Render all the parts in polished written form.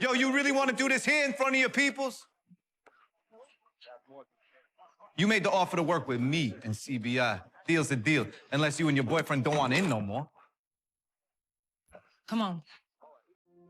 Yo, you really want to do this here in front of your peoples? You made the offer to work with me and CBI. Deal's a deal, unless you and your boyfriend don't want in no more. Come on.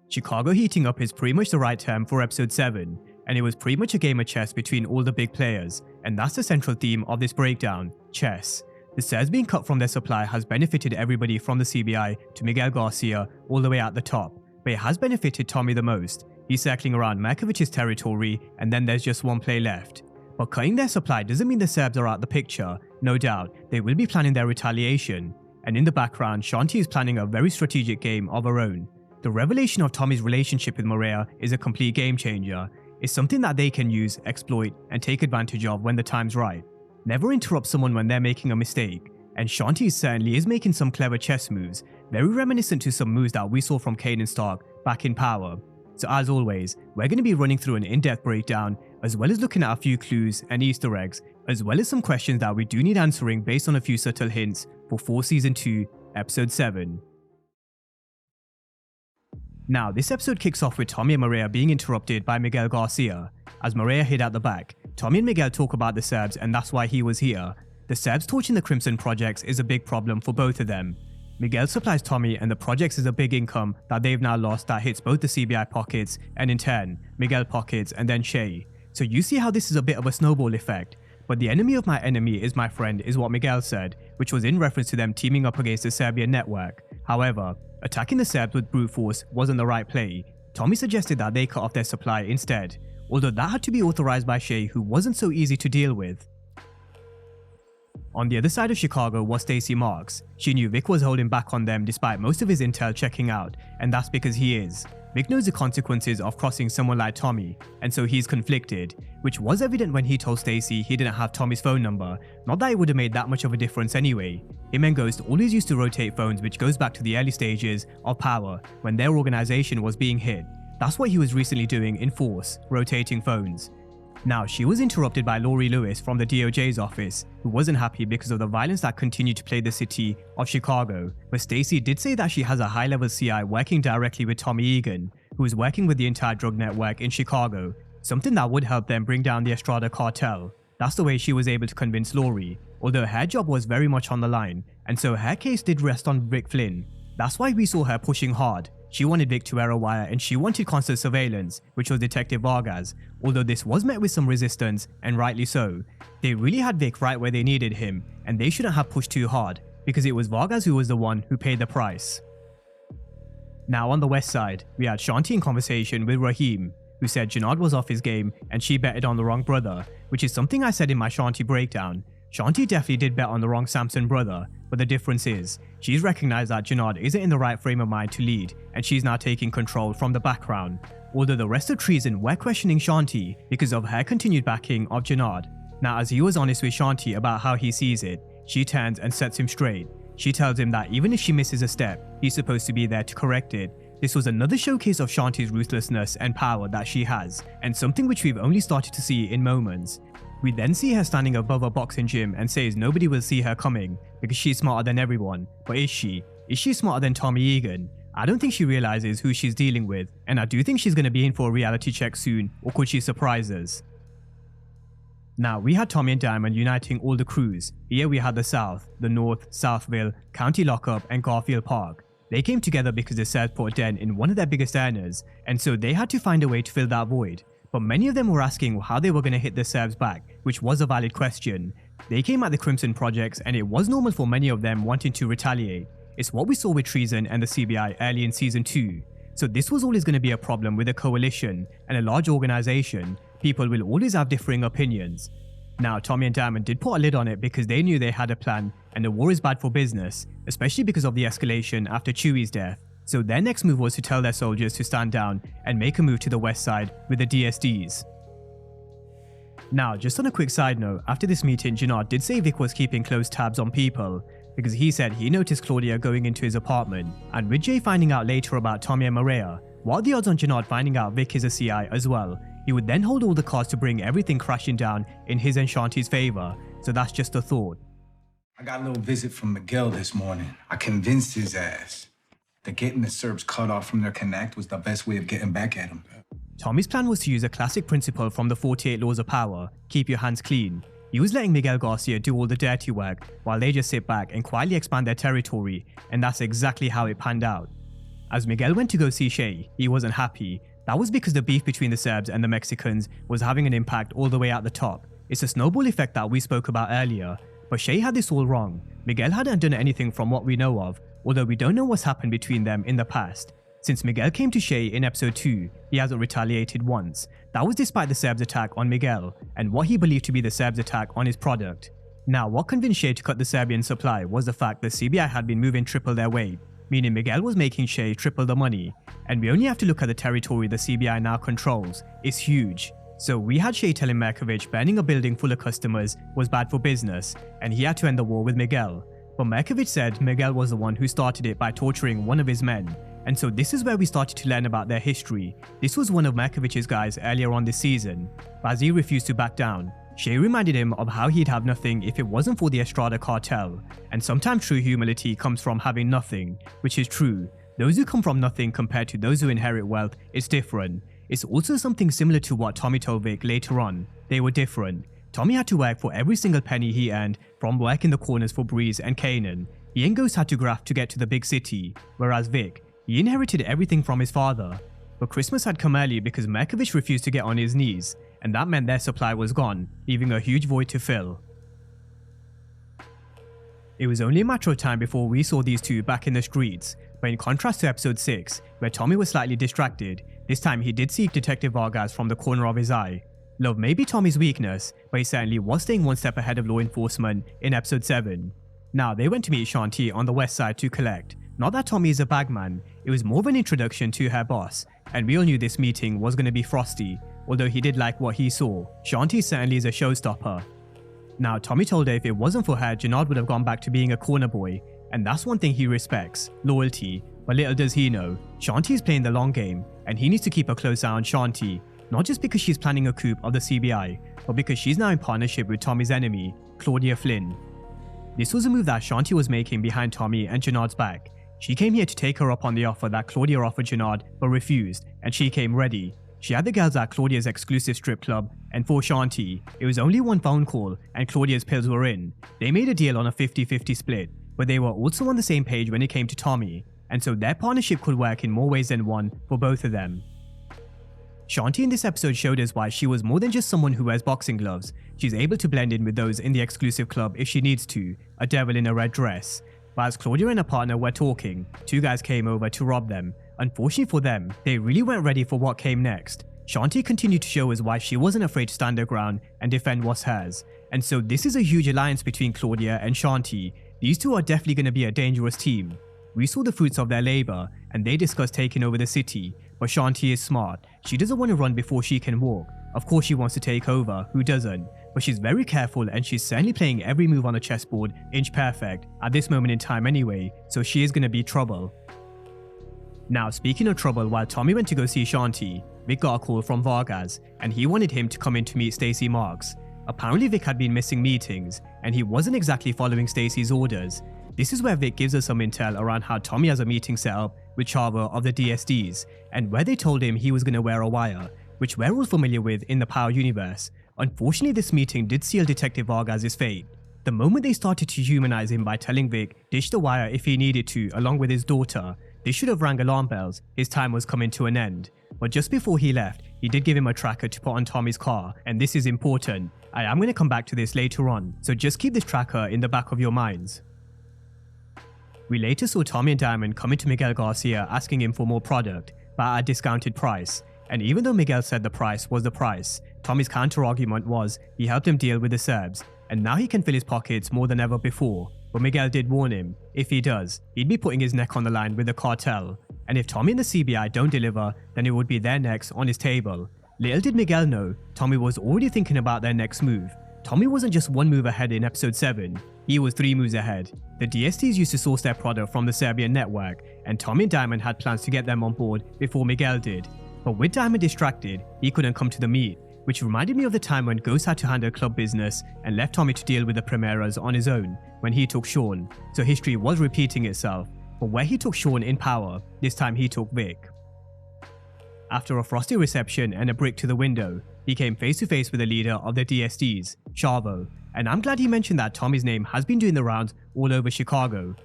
Chicago heating up is pretty much the right term for episode 7, and it was pretty much a game of chess between all the big players, and that's the central theme of this breakdown, chess. The shares being cut from their supply has benefited everybody from the CBI to Miguel Garcia all the way at the top, but it has benefited Tommy the most. He's circling around Markovic's territory, and then there's just one play left. But cutting their supply doesn't mean the Serbs are out the picture. No doubt, they will be planning their retaliation. And in the background, Shanti is planning a very strategic game of her own. The revelation of Tommy's relationship with Mireya is a complete game changer. It's something that they can use, exploit, and take advantage of when the time's right. Never interrupt someone when they're making a mistake. And Shanti certainly is making some clever chess moves, very reminiscent to some moves that we saw from Kanan Stark back in Power. So as always, we're going to be running through an in-depth breakdown, as well as looking at a few clues and Easter eggs, as well as some questions that we do need answering based on a few subtle hints for Force Season 2, Episode 7. Now, this episode kicks off with Tommy and Mireya being interrupted by Miguel Garcia. As Mireya hid out the back, Tommy and Miguel talk about the Serbs and that's why he was here. The Serbs torching the Crimson projects is a big problem for both of them. Miguel supplies Tommy and the projects is a big income that they've now lost that hits both the CBI pockets and in turn, Miguel pockets and then Shay. So you see how this is a bit of a snowball effect. But the enemy of my enemy is my friend is what Miguel said, which was in reference to them teaming up against the Serbian network. However, attacking the Serbs with brute force wasn't the right play. Tommy suggested that they cut off their supply instead, although that had to be authorized by Shay, who wasn't so easy to deal with. On the other side of Chicago was Stacy Marks. She knew Vic was holding back on them despite most of his intel checking out, and that's because he is. Vic knows the consequences of crossing someone like Tommy, and so he's conflicted, which was evident when he told Stacy he didn't have Tommy's phone number. Not that it would have made that much of a difference anyway. Him and Ghost always used to rotate phones, which goes back to the early stages of Power, when their organization was being hit. That's what he was recently doing in Force, rotating phones. Now, she was interrupted by Laurie Lewis from the DOJ's office, who wasn't happy because of the violence that continued to plague the city of Chicago, but Stacy did say that she has a high-level CI working directly with Tommy Egan, who is working with the entire drug network in Chicago, something that would help them bring down the Estrada cartel. That's the way she was able to convince Laurie, although her job was very much on the line, and so her case did rest on Vic Flynn. That's why we saw her pushing hard. She wanted Vic to wear a wire and she wanted constant surveillance, which was Detective Vargas, although this was met with some resistance, and rightly so. They really had Vic right where they needed him, and they shouldn't have pushed too hard, because it was Vargas who was the one who paid the price. Now on the west side, we had Shanti in conversation with Raheem, who said Janard was off his game and she betted on the wrong brother, which is something I said in my Shanti breakdown. Shanti definitely did bet on the wrong Samson brother, but the difference is, she's recognized that Janard isn't in the right frame of mind to lead, and she's now taking control from the background. Although the rest of Treason were questioning Shanti because of her continued backing of Janard. Now as he was honest with Shanti about how he sees it, she turns and sets him straight. She tells him that even if she misses a step, he's supposed to be there to correct it. This was another showcase of Shanti's ruthlessness and power that she has, and something which we've only started to see in moments. We then see her standing above a boxing gym and says nobody will see her coming because she's smarter than everyone. But is she? Is she smarter than Tommy Egan? I don't think she realizes who she's dealing with, and I do think she's going to be in for a reality check soon, or could she surprise us? Now, we had Tommy and Diamond uniting all the crews. Here we had the South, the North, Southville, County Lockup, and Garfield Park. They came together because the Serbs put a dent in one of their biggest earners, and so they had to find a way to fill that void. But many of them were asking how they were going to hit the Serbs back, which was a valid question. They came at the Crimson projects, and it was normal for many of them wanting to retaliate. It's what we saw with Treason and the CBI early in Season 2. So this was always going to be a problem with a coalition and a large organization. People will always have differing opinions. Now, Tommy and Diamond did put a lid on it because they knew they had a plan, and the war is bad for business, especially because of the escalation after Chewie's death. So their next move was to tell their soldiers to stand down and make a move to the west side with the DSDs. Now, just on a quick side note, after this meeting, Janard did say Vic was keeping close tabs on people, because he said he noticed Claudia going into his apartment, and with Jay finding out later about Tommy and Mireya, what are the odds on Janard finding out Vic is a CI as well? He would then hold all the cards to bring everything crashing down in his and Shanti's favor, so that's just a thought. I got a little visit from Miguel this morning. I convinced his ass. that getting the Serbs cut off from their connect was the best way of getting back at them. Tommy's plan was to use a classic principle from the 48 Laws of Power, keep your hands clean. He was letting Miguel Garcia do all the dirty work while they just sit back and quietly expand their territory, and that's exactly how it panned out. As Miguel went to go see Shay, he wasn't happy. That was because the beef between the Serbs and the Mexicans was having an impact all the way at the top. It's a snowball effect that we spoke about earlier, but Shay had this all wrong. Miguel hadn't done anything from what we know of, although we don't know what's happened between them in the past. Since Miguel came to Shay in episode 2, he hasn't retaliated once. That was despite the Serbs' attack on Miguel, and what he believed to be the Serbs' attack on his product. Now, what convinced Shay to cut the Serbian supply was the fact that CBI had been moving triple their weight, meaning Miguel was making Shay triple the money. And we only have to look at the territory the CBI now controls. It's huge. So we had Shay telling Merkovich burning a building full of customers was bad for business, and he had to end the war with Miguel. But Merkovich said Miguel was the one who started it by torturing one of his men. And so this is where we started to learn about their history. This was one of Merkovich's guys earlier on this season. But as he refused to back down, Shay reminded him of how he'd have nothing if it wasn't for the Estrada cartel. And sometimes true humility comes from having nothing, which is true. Those who come from nothing compared to those who inherit wealth is different. It's also something similar to what Tommy told Vic later on. They were different. Tommy had to work for every single penny he earned from working the corners for Breeze and Kanan. He and Ghost had to graft to get to the big city, whereas Vic, he inherited everything from his father. But Christmas had come early because Merkovich refused to get on his knees, and that meant their supply was gone, leaving a huge void to fill. It was only a matter of time before we saw these two back in the streets, but in contrast to episode 6, where Tommy was slightly distracted, this time he did see Detective Vargas from the corner of his eye. Love may be Tommy's weakness, but he certainly was staying one step ahead of law enforcement in episode 7. Now, they went to meet Shanti on the west side to collect. Not that Tommy is a bagman, it was more of an introduction to her boss, and we all knew this meeting was going to be frosty, although he did like what he saw. Shanti certainly is a showstopper. Now, Tommy told her if it wasn't for her, Janard would have gone back to being a corner boy, and that's one thing he respects, loyalty. But little does he know, Shanti is playing the long game, and he needs to keep a close eye on Shanti, not just because she's planning a coup of the CBI, but because she's now in partnership with Tommy's enemy, Claudia Flynn. This was a move that Shanti was making behind Tommy and Janard's back. She came here to take her up on the offer that Claudia offered Janard but refused, and she came ready. She had the girls at Claudia's exclusive strip club, and for Shanti, it was only one phone call and Claudia's pills were in. They made a deal on a 50-50 split, but they were also on the same page when it came to Tommy, and so their partnership could work in more ways than one for both of them. Shanti in this episode showed us why she was more than just someone who wears boxing gloves. She's able to blend in with those in the exclusive club if she needs to, a devil in a red dress. But as Claudia and her partner were talking, two guys came over to rob them. Unfortunately for them, they really weren't ready for what came next. Shanti continued to show us why she wasn't afraid to stand her ground and defend what's hers. And so this is a huge alliance between Claudia and Shanti. These two are definitely going to be a dangerous team. We saw the fruits of their labor, and they discussed taking over the city. But Shanti is smart. She doesn't want to run before she can walk. Of course she wants to take over, who doesn't? But she's very careful, and she's certainly playing every move on the chessboard inch perfect, at this moment in time anyway, so she is going to be trouble. Now, speaking of trouble, while Tommy went to go see Shanti, Vic got a call from Vargas, and he wanted him to come in to meet Stacy Marks. Apparently Vic had been missing meetings, and he wasn't exactly following Stacy's orders. This is where Vic gives us some intel around how Tommy has a meeting set up with Chava of the DSDs, and where they told him he was going to wear a wire, which we're all familiar with in the Power universe. Unfortunately, this meeting did seal Detective Vargas' fate. The moment they started to humanize him by telling Vic dish the wire if he needed to along with his daughter, this should have rang alarm bells. His time was coming to an end. But just before he left, he did give him a tracker to put on Tommy's car, and this is important. I am going to come back to this later on, so just keep this tracker in the back of your minds. We later saw Tommy and Diamond coming to Miguel Garcia asking him for more product, but at a discounted price. And even though Miguel said the price was the price, Tommy's counter-argument was he helped him deal with the Serbs, and now he can fill his pockets more than ever before. But Miguel did warn him, if he does, he'd be putting his neck on the line with the cartel. And if Tommy and the CBI don't deliver, then it would be their necks on his table. Little did Miguel know, Tommy was already thinking about their next move. Tommy wasn't just one move ahead in episode 7, he was 3 moves ahead. The DSTs used to source their product from the Serbian network, and Tommy and Diamond had plans to get them on board before Miguel did. But with Diamond distracted, he couldn't come to the meet, which reminded me of the time when Ghost had to handle club business and left Tommy to deal with the Primeras on his own when he took Sean, so history was repeating itself. but where he took Sean in power, this time he took Vic. After a frosty reception and a brick to the window, he came face to face with the leader of the DSDs, Chavo, and I'm glad he mentioned that Tommy's name has been doing the rounds all over Chicago.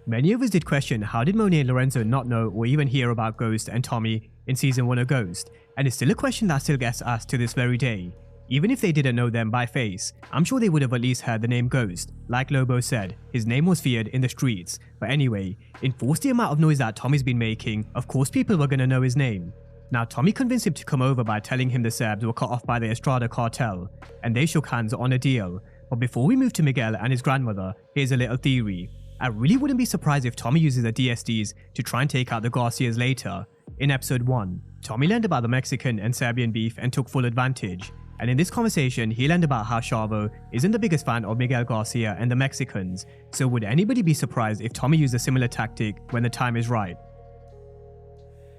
Many of us did question how did Monet and Lorenzo not know or even hear about Ghost and Tommy in season 1 of Ghost, and it's still a question that still gets asked to this very day. Even if they didn't know them by face, I'm sure they would have at least heard the name Ghost. Like Lobo said, his name was feared in the streets, but anyway, enforce the amount of noise that Tommy's been making, of course people were gonna know his name. Now Tommy convinced him to come over by telling him the Serbs were cut off by the Estrada cartel, and they shook hands on a deal. But before we move to Miguel and his grandmother, here's a little theory. I really wouldn't be surprised if Tommy uses the DSDs to try and take out the Garcias later. In episode 1, Tommy learned about the Mexican and Serbian beef and took full advantage. And in this conversation, he learned about how Chavo isn't the biggest fan of Miguel Garcia and the Mexicans, so would anybody be surprised if Tommy used a similar tactic when the time is right?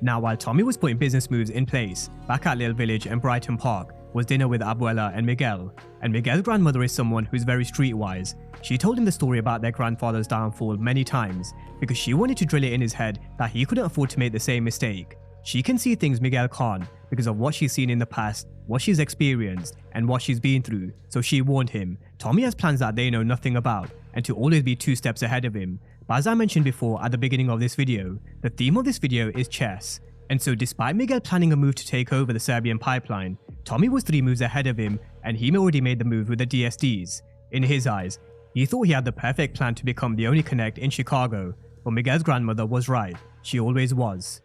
Now while Tommy was putting business moves in place, back at Little Village and Brighton Park was dinner with Abuela and Miguel's grandmother is someone who's very streetwise. She told him the story about their grandfather's downfall many times, because she wanted to drill it in his head that he couldn't afford to make the same mistake. She can see things Miguel can't because of what she's seen in the past, what she's experienced, and what she's been through, so she warned him. Tommy has plans that they know nothing about, and to always be 2 steps ahead of him. But as I mentioned before at the beginning of this video, the theme of this video is chess. And so despite Miguel planning a move to take over the Serbian pipeline, Tommy was 3 moves ahead of him and he already made the move with the DSDs. In his eyes, he thought he had the perfect plan to become the only connect in Chicago, but Miguel's grandmother was right. She always was.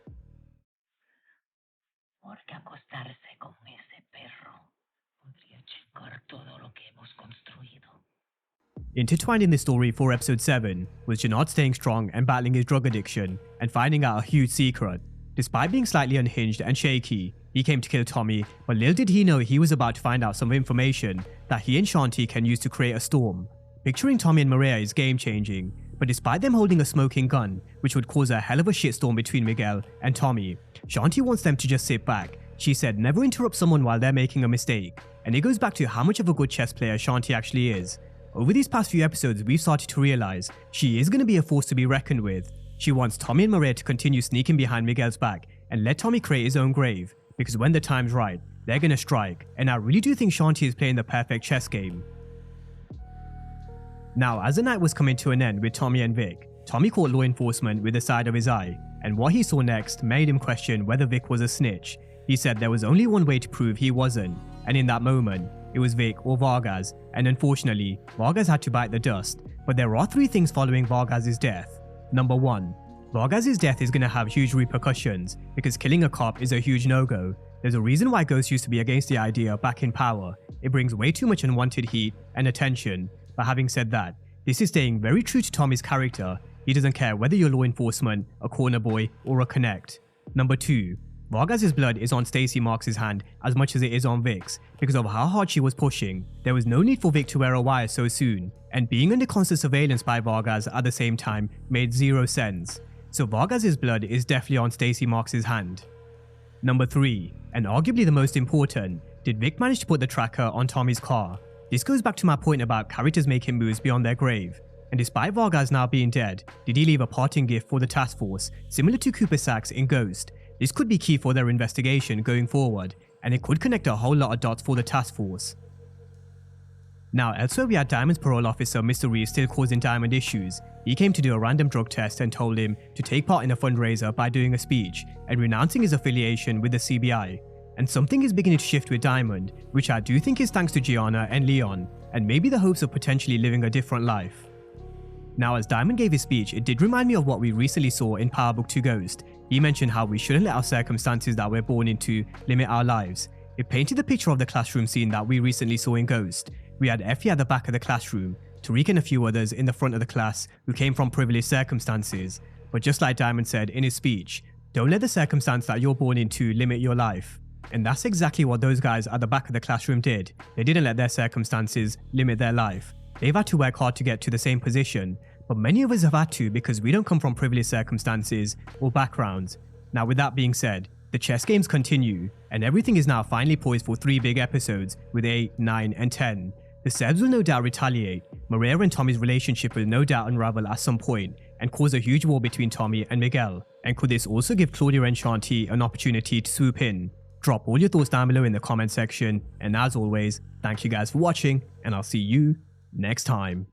Intertwined in this story for episode 7 was Janard staying strong and battling his drug addiction and finding out a huge secret. Despite being slightly unhinged and shaky, he came to kill Tommy, but little did he know he was about to find out some information that he and Shanti can use to create a storm. Picturing Tommy and Mireya is game changing, but despite them holding a smoking gun, which would cause a hell of a shitstorm between Miguel and Tommy, Shanti wants them to just sit back. She said never interrupt someone while they're making a mistake, and it goes back to how much of a good chess player Shanti actually is. Over these past few episodes, we've started to realize she is going to be a force to be reckoned with. She wants Tommy and Mireya to continue sneaking behind Miguel's back and let Tommy create his own grave, because when the time's right, they're going to strike, and I really do think Shanti is playing the perfect chess game. Now, as the night was coming to an end with Tommy and Vic, Tommy caught law enforcement with the side of his eye, and what he saw next made him question whether Vic was a snitch. He said there was only one way to prove he wasn't, and in that moment, it was Vic or Vargas, and unfortunately, Vargas had to bite the dust. But there are 3 things following Vargas' death. Number 1, Vargas' death is going to have huge repercussions, because killing a cop is a huge no-go. There's a reason why Ghost used to be against the idea back in power. It brings way too much unwanted heat and attention. But having said that, this is staying very true to Tommy's character. He doesn't care whether you're law enforcement, a corner boy, or a connect. Number 2, Vargas' blood is on Stacy Marks' hand as much as it is on Vic's, because of how hard she was pushing. There was no need for Vic to wear a wire so soon, and being under constant surveillance by Vargas at the same time made 0 sense. So Vargas' blood is definitely on Stacy Marks' hand. Number 3, and arguably the most important, did Vic manage to put the tracker on Tommy's car? This goes back to my point about characters making moves beyond their grave. And despite Vargas now being dead, did he leave a parting gift for the task force, similar to Cooper Saxe in Ghost? This could be key for their investigation going forward, and it could connect a whole lot of dots for the task force. Now, elsewhere we had Diamond's parole officer Mr. Reeves still causing Diamond issues. He came to do a random drug test and told him to take part in a fundraiser by doing a speech and renouncing his affiliation with the CBI. And something is beginning to shift with Diamond, which I do think is thanks to Gianna and Leon, and maybe the hopes of potentially living a different life. Now, as Diamond gave his speech, it did remind me of what we recently saw in Power Book 2 Ghost. He mentioned how we shouldn't let our circumstances that we're born into limit our lives. It painted the picture of the classroom scene that we recently saw in Ghost. We had Effie at the back of the classroom, Tariq and a few others in the front of the class who came from privileged circumstances. But just like Diamond said in his speech, don't let the circumstance that you're born into limit your life. And that's exactly what those guys at the back of the classroom did. They didn't let their circumstances limit their life. They've had to work hard to get to the same position, but many of us have had to because we don't come from privileged circumstances or backgrounds. Now, with that being said, the chess games continue, and everything is now finally poised for 3 big episodes with 8, 9, and 10. The Serbs will no doubt retaliate. Mireya and Tommy's relationship will no doubt unravel at some point, and cause a huge war between Tommy and Miguel? And could this also give Claudia and Shanti an opportunity to swoop in? Drop all your thoughts down below in the comment section, and as always, thank you guys for watching, and I'll see you next time.